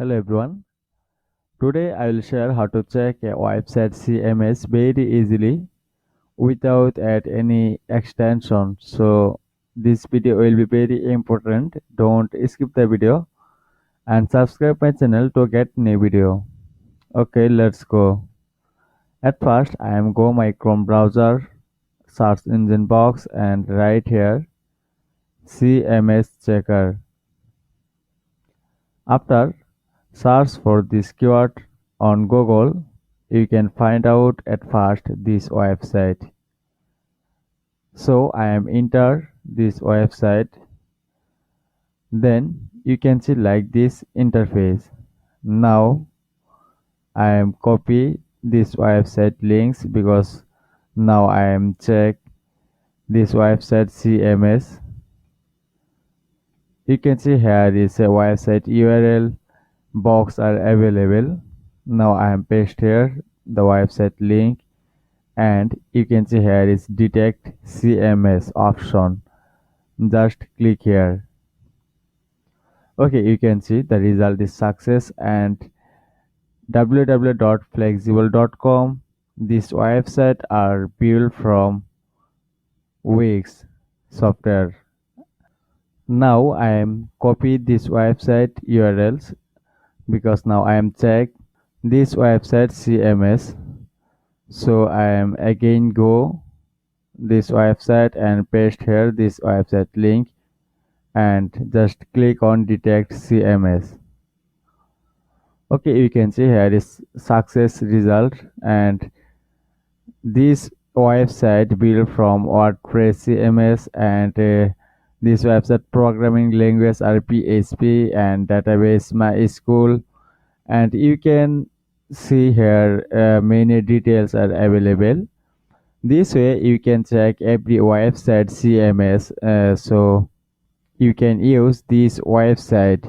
Hello everyone. Today I will share how to check a website CMS very easily without add any extension. So this video will be very important. Don't skip the video and subscribe my channel to get new video. Okay, let's go. At first I am go my Chrome browser, search engine box and right here CMS checker. After search for this keyword on Google, you can find out at first this website. So I am enter this website. Then you can see like this interface. Now I am copy this website links because now I am check this website CMS. You can see here is a website URL box are available. Now I am paste here the website link and you can see here is detect CMS option. Just click here. Okay, you can see the result is success and www.flexible.com. This website are built from Wix software. Now I am copy this website URLs because now I am check this website CMS. So I am again go this website and paste here this website link and just click on detect CMS. Okay, you can see here is success result and this website built from WordPress CMS and this website programming language are PHP and database MySQL and you can see here many details are available. This way you can check every website CMS so you can use this website